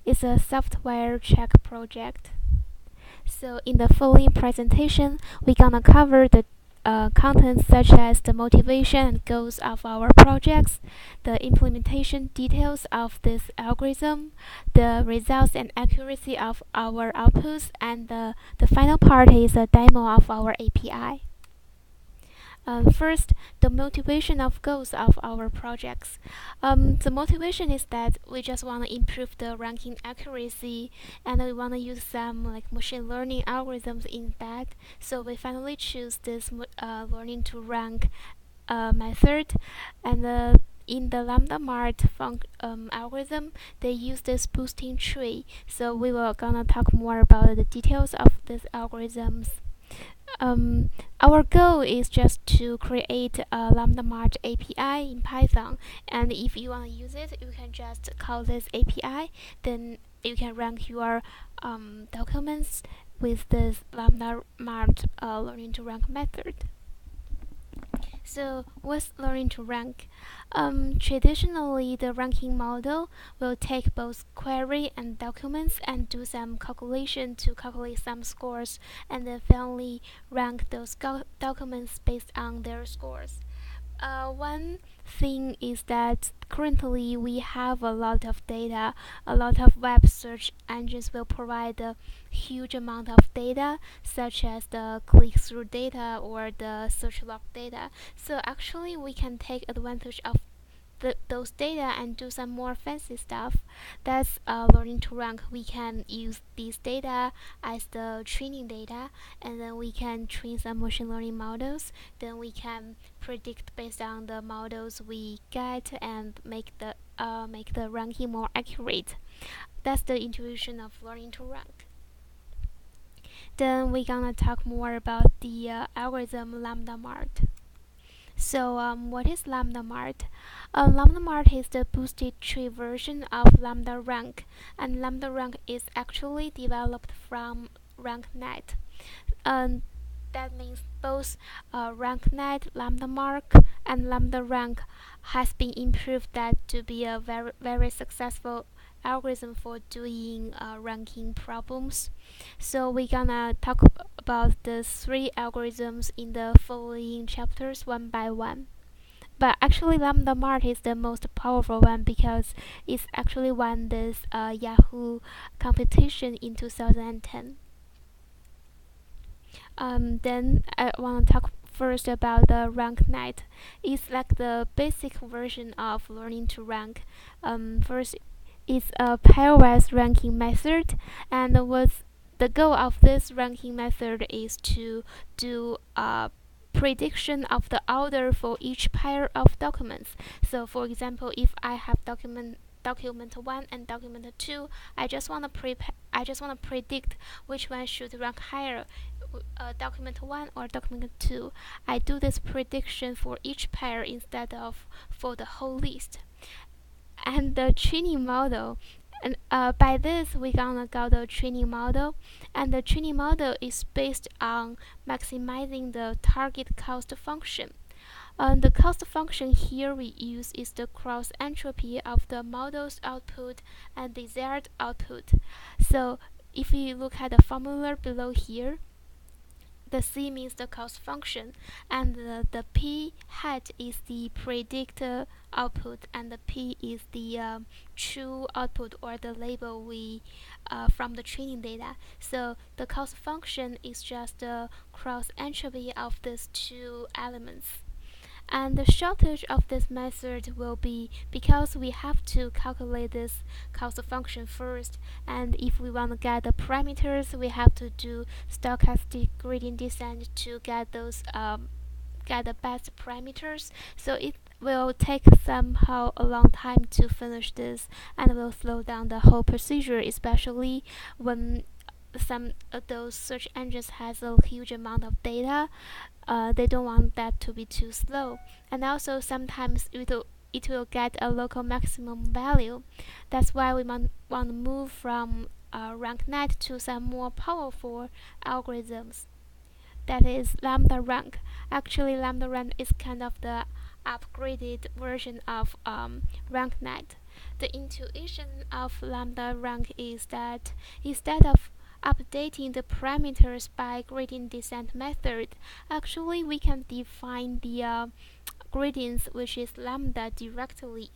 is a software check project. So in the following presentation, we're gonna cover the contents such as the motivation and goals of our projects, the implementation details of this algorithm, the results and accuracy of our outputs, and the final part is a demo of our API. First, the motivation of goals of our projects. The motivation is that we just want to improve the ranking accuracy, and we want to use some like machine learning algorithms in that. So we finally choose this learning to rank method, and in the LambdaMART algorithm, they use this boosting tree. So we will gonna talk more about the details of these algorithms. Our goal is just to create a LambdaMART API in Python, and if you want to use it, you can just call this API. Then you can rank your documents with this LambdaMART learning to rank method. So what's learning to rank? Traditionally, the ranking model will take both query and documents and do some calculation to calculate some scores, and then finally rank those documents based on their scores. One thing is that currently we have a lot of data. A lot of web search engines will provide a huge amount of data, such as the click-through data or the search log data. So actually, we can take advantage of those data and do some more fancy stuff. That's learning to rank. We can use these data as the training data, and then we can train some machine learning models. Then we can predict based on the models we get and make the ranking more accurate. That's the intuition of learning to rank. Then we're gonna talk more about the algorithm LambdaMART. So what is LambdaMART? LambdaMART is the boosted tree version of LambdaRank, and LambdaRank is actually developed from RankNet. That means both RankNet, LambdaMART, and LambdaRank has been improved that to be a very very successful algorithm for doing ranking problems. So we're gonna talk about the three algorithms in the following chapters one by one. But actually, LambdaMART is the most powerful one because it's actually won this Yahoo competition in 2010. Then I want to talk first about the RankNet. It's like the basic version of learning to rank. First, it's a pairwise ranking method, and the goal of this ranking method is to do a prediction of the order for each pair of documents. So for example, if I have document 1 and document 2, I just want to predict which one should rank higher, document 1 or document 2. I do this prediction for each pair instead of for the whole list. And the training model, and by this we're gonna got the training model, and the training model is based on maximizing the target cost function. The cost function here we use is the cross entropy of the model's output and desired output. So if we look at the formula below here, the C means the cost function, and the P hat is the predicted output, and the P is the true output or the label we from the training data. So the cost function is just the cross entropy of these two elements. And the shortage of this method will be because we have to calculate this cost function first, and if we want to get the parameters, we have to do stochastic gradient descent to get those get the best parameters. So it will take somehow a long time to finish this, and will slow down the whole procedure, especially when some of those search engines has a huge amount of data. They don't want that to be too slow, and also sometimes it will get a local maximum value. That's why we want to move from RankNet to some more powerful algorithms. That is LambdaRank. Actually, LambdaRank is kind of the upgraded version of RankNet. The intuition of lambda rank is that instead of updating the parameters by gradient descent method, actually we can define the gradients, which is lambda, directly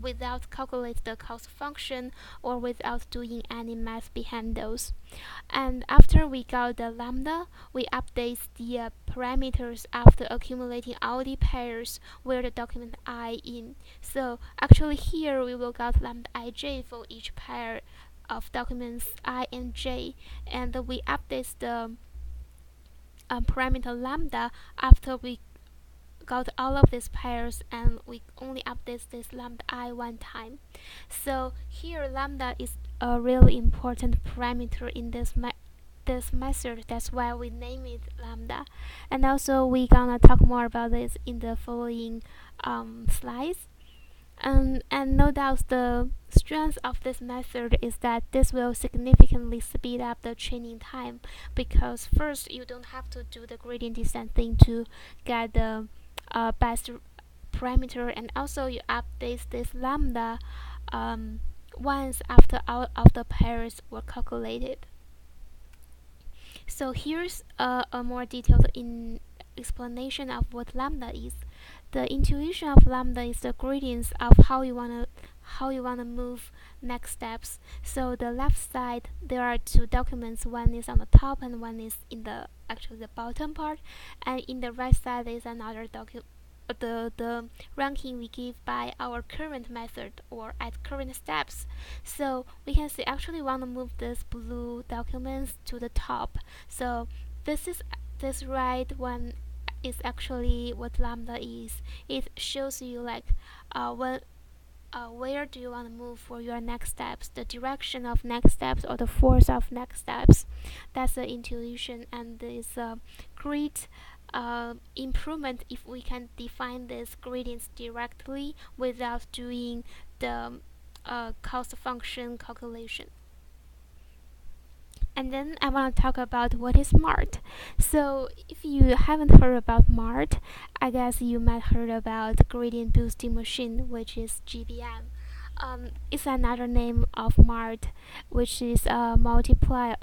without calculate the cost function or without doing any math behind those. And after we got the lambda, we update the parameters after accumulating all the pairs where the document I in. So actually here we will get lambda ij for each pair of documents I and j, and we update the parameter lambda after we got all of these pairs, and we only update this lambda I one time. So here lambda is a really important parameter in this method. That's why we name it lambda. And also we gonna talk more about this in the following slides. And no doubt the strength of this method is that this will significantly speed up the training time, because first you don't have to do the gradient descent thing to get the best parameter, and also you update this lambda once after all of the pairs were calculated. So here's a more detailed explanation of what lambda is. The intuition of lambda is the gradients of how you wanna move next steps. So the left side there are two documents. One is on the top and one is in the actually the bottom part. And in the right side is another document. The ranking we give by our current method or at current steps. So we can see actually want to move this blue documents to the top. So this right one is actually what lambda is. It shows you like where do you want to move for your next steps, the direction of next steps or the force of next steps. That's the intuition, and is a great improvement if we can define these gradients directly without doing the cost function calculation. And then I want to talk about what is MART. So if you haven't heard about MART, I guess you might heard about gradient boosting machine, which is GBM. It's another name of MART, which is multiply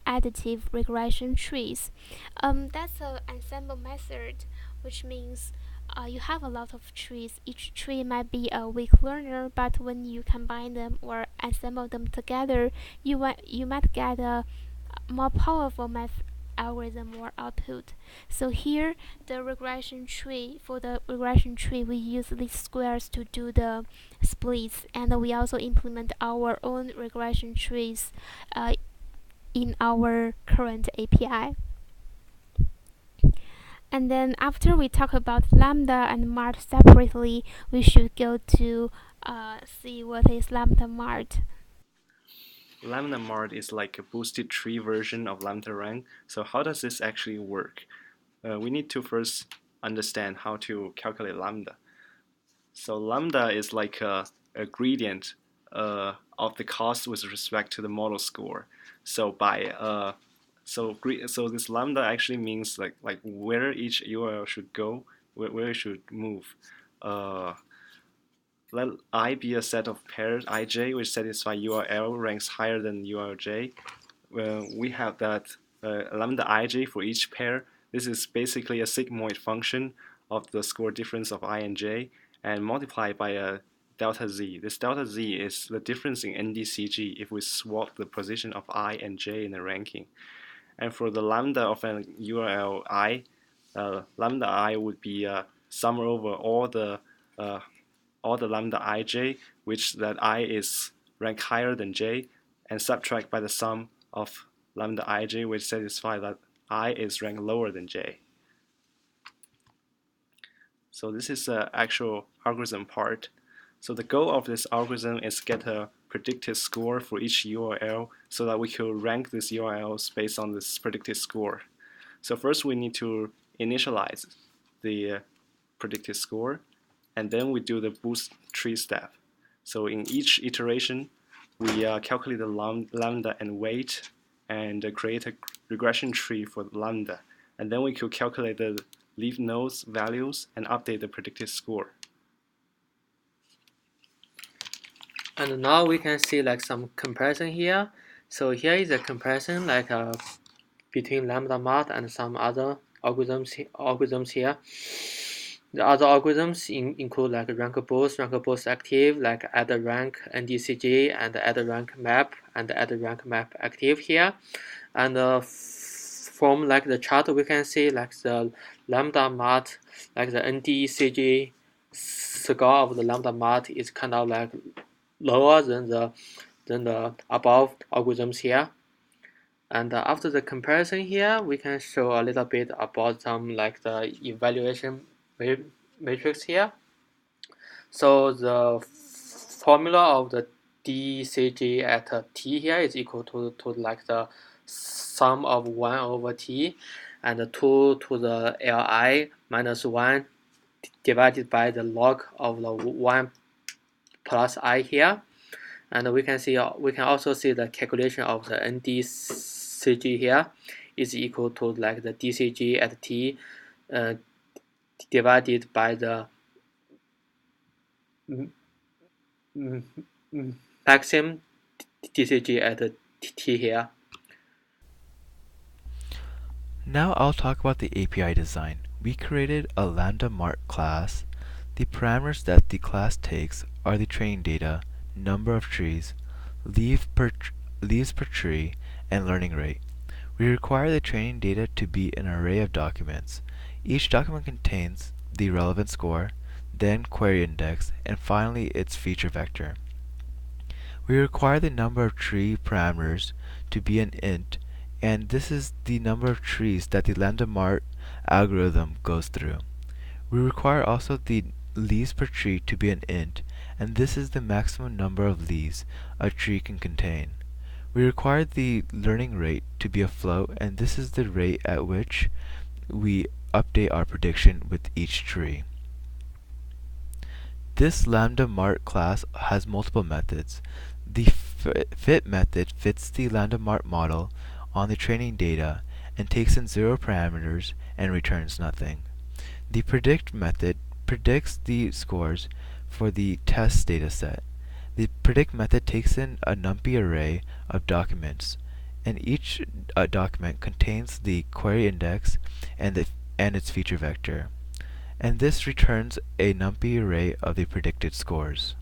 additive regression trees. That's an ensemble method, which means you have a lot of trees. Each tree might be a weak learner, but when you combine them or assemble them together, you might get a more powerful math algorithm or output. So here, the regression tree, for the regression tree, we use these squares to do the splits, and we also implement our own regression trees in our current API. And then after we talk about lambda and MART separately, we should go to see what is LambdaMART. LambdaMART is like a boosted tree version of LambdaRank. So how does this actually work? We need to first understand how to calculate lambda. So lambda is like a gradient of the cost with respect to the model score. So so this lambda actually means like where each URL should go, where it should move. Let I be a set of pairs ij which satisfy URL ranks higher than URJ. We have that lambda ij for each pair. This is basically a sigmoid function of the score difference of I and j, and multiplied by a delta z. This delta z is the difference in NDCG if we swap the position of I and j in the ranking. And for the lambda of an URL I, lambda I would be sum over all the lambda ij, which that I is rank higher than j, and subtract by the sum of lambda ij, which satisfy that I is ranked lower than j. So this is the actual algorithm part. So the goal of this algorithm is get a predicted score for each URL so that we could rank these URLs based on this predicted score. So first we need to initialize the predicted score, and then we do the boost tree step. So in each iteration, we calculate the lambda and weight and create a regression tree for the lambda. And then we could calculate the leaf nodes values and update the predicted score. And now we can see like some comparison here. So here is a comparison like between LambdaMART and some other algorithms here. The other algorithms include like rank boost active, like add rank NDCG and add rank map and add rank map active here. And from like the chart we can see like the LambdaMART, like the NDCG score of the LambdaMART is kind of like lower than the above algorithms here. And after the comparison here, we can show a little bit about some like the evaluation matrix here. So the formula of the DCG at t here is equal to like the sum of 1 over t and 2 to the li minus 1 divided by the log of the 1 plus I here. And we can also see the calculation of the NDCG here is equal to like the DCG at t divided by the maximum DCG at t here. Now I'll talk about the API design. We created a LambdaMART class. The parameters that the class takes are the training data, number of trees, leaves per tree, and learning rate. We require the training data to be an array of documents. Each document contains the relevant score, then query index, and finally its feature vector. We require the number of tree parameters to be an int, and this is the number of trees that the LambdaMART algorithm goes through. We require also the leaves per tree to be an int, and this is the maximum number of leaves a tree can contain. We require the learning rate to be a float, and this is the rate at which we update our prediction with each tree. This LambdaMART class has multiple methods. The fit method fits the LambdaMART model on the training data and takes in 0 parameters and returns nothing. The predict method predicts the scores for the test dataset. The predict method takes in a NumPy array of documents, and each document contains the query index and its feature vector, and this returns a NumPy array of the predicted scores.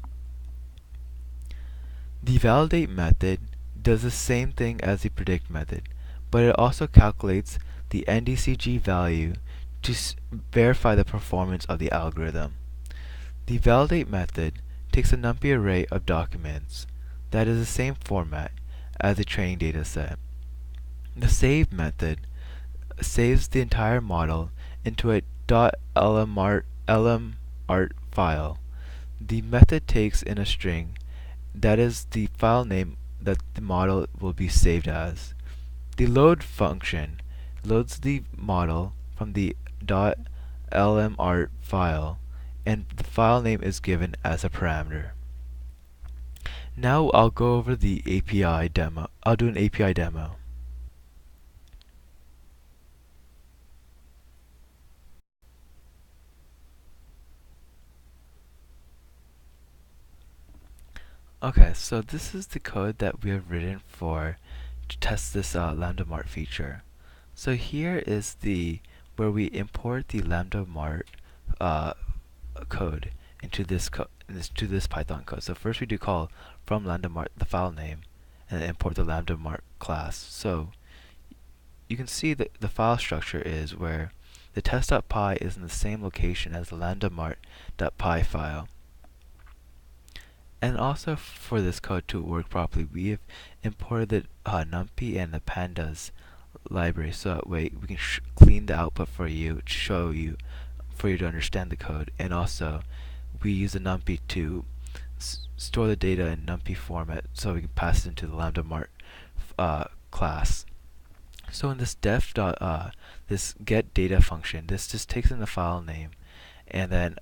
The validate method does the same thing as the predict method, but it also calculates the NDCG value to verify the performance of the algorithm. The validate method takes a NumPy array of documents that is the same format as the training dataset. The save method saves the entire model into a .lmart file. The method takes in a string that is the file name that the model will be saved as. The load function loads the model from the .lmart file, and the file name is given as a parameter. Now I'll go over the API demo. I'll do an API demo. Okay, so this is the code that we have written to test this LambdaMART feature. So here is where we import the LambdaMART code into this Python code. So first we do call from LambdaMART the file name and import the LambdaMART class. So you can see that the file structure is where the test.py is in the same location as the LambdaMART.py file. And also for this code to work properly, we have imported the NumPy and the pandas library, so that way we can clean the output for you to show you, for you to understand the code. And also we use the NumPy to store the data in NumPy format so we can pass it into the LambdaMART class. So in this this get data function, this just takes in the file name, and then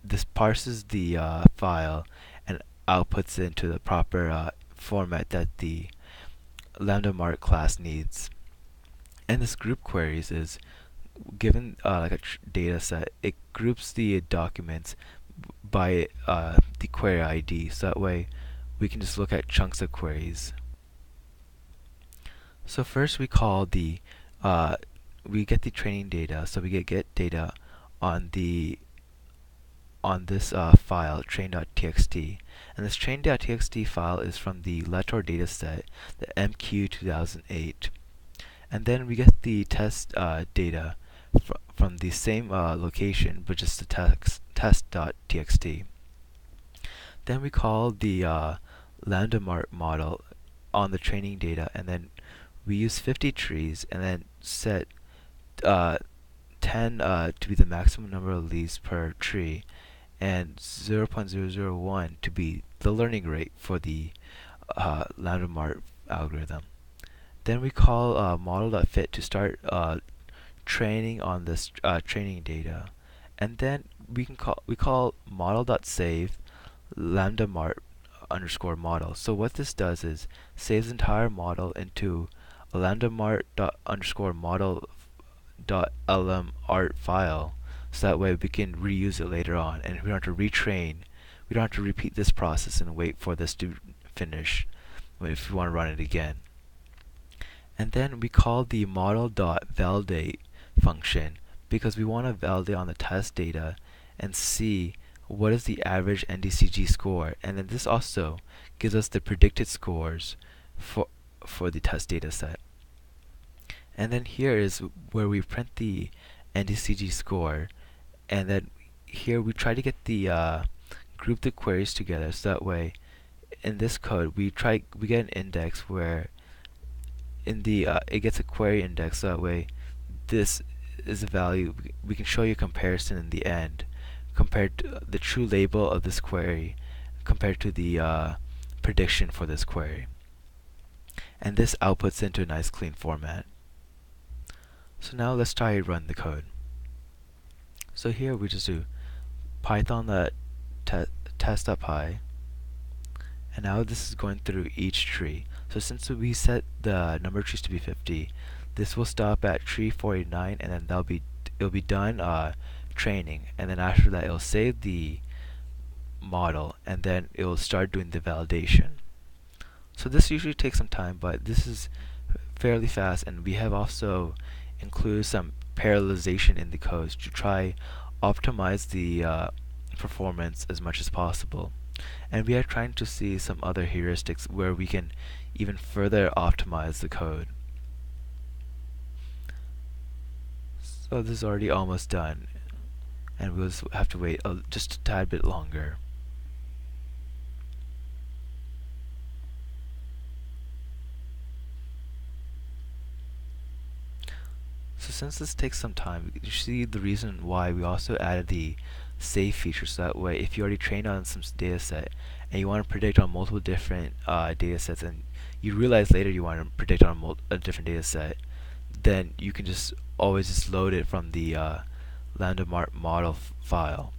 this parses the file and outputs it into the proper format that the LambdaMART class needs. And this group queries is given like a data set. It groups the documents by the query ID, so that way we can just look at chunks of queries. So first we call the we get the training data, so we get data on this file train.txt, and this train.txt file is from the Letor dataset, the MQ2008, and then we get the test data from the same location, but just the test.txt. Then we call the LambdaMART model on the training data, and then we use 50 trees and then set 10 to be the maximum number of leaves per tree, and 0.001 to be the learning rate for the LambdaMART algorithm. Then we call model.fit to start training on this training data, and then we call model.save LambdaMART underscore model. So what this does is saves the entire model into a LambdaMART underscore model .lmart file, so that way we can reuse it later on, and we don't have to retrain. We don't have to repeat this process and wait for this to finish if we want to run it again. And then we call the model.validate function because we want to validate on the test data and see what is the average NDCG score, and then this also gives us the predicted scores for the test data set. And then here is where we print the NDCG score, and then here we try to get the group the queries together, so that way in this code we get an index where in the it gets a query index, so that way this is a value we can show you a comparison in the end compared to the true label of this query compared to the prediction for this query, and this outputs into a nice clean format. So now let's try to run the code. So here we just do python.test.py, and now this is going through each tree. So since we set the number of trees to be 50, this will stop at tree 489, and then it'll be done training, and then after that it'll save the model, and then it will start doing the validation. So this usually takes some time, but this is fairly fast, and we have also included some parallelization in the code to try optimize the performance as much as possible. And we are trying to see some other heuristics where we can even further optimize the code. So this is already almost done, and we'll just have to wait just a tad bit longer. So since this takes some time, you see the reason why we also added the save feature, so that way if you already trained on some data set and you want to predict on multiple different data sets, and you realize later you want to predict on a different data set, then you can just always just load it from the LambdaMART model file.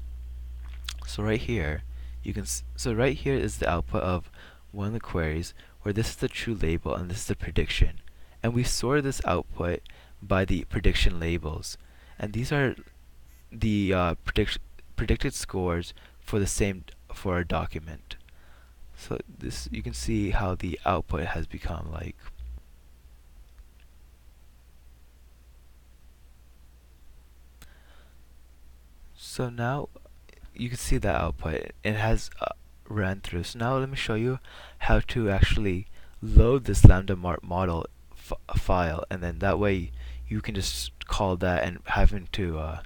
So right here right here is the output of one of the queries, where this is the true label and this is the prediction, and we sorted this output by the prediction labels, and these are the predicted scores for for a document. So this, you can see how the output has become like. So now you can see the output. It has ran through. So now let me show you how to actually load this LambdaMART model file, and then that way you can just call that and having to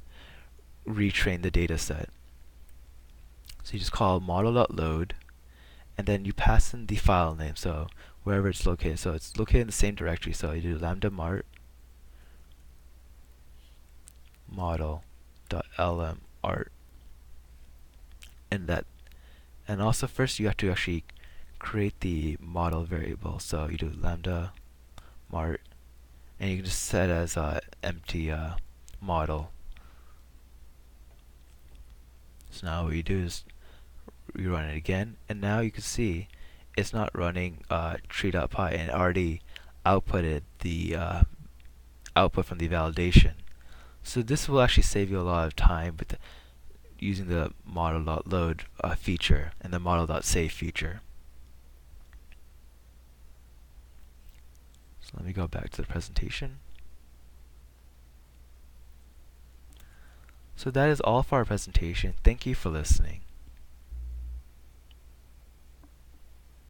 retrain the data set. So you just call model.load, and then you pass in the file name, so wherever it's located. So it's located in the same directory, so you do LambdaMART model.lmart, and also first you have to actually create the model variable. So you do LambdaMART, and you can just set as empty model. So now what you do is rerun it again, and now you can see it's not running tree.py, and it already outputted the output from the validation. So this will actually save you a lot of time with using the model.load feature and the model.save feature. Let me go back to the presentation. So that is all for our presentation. Thank you for listening.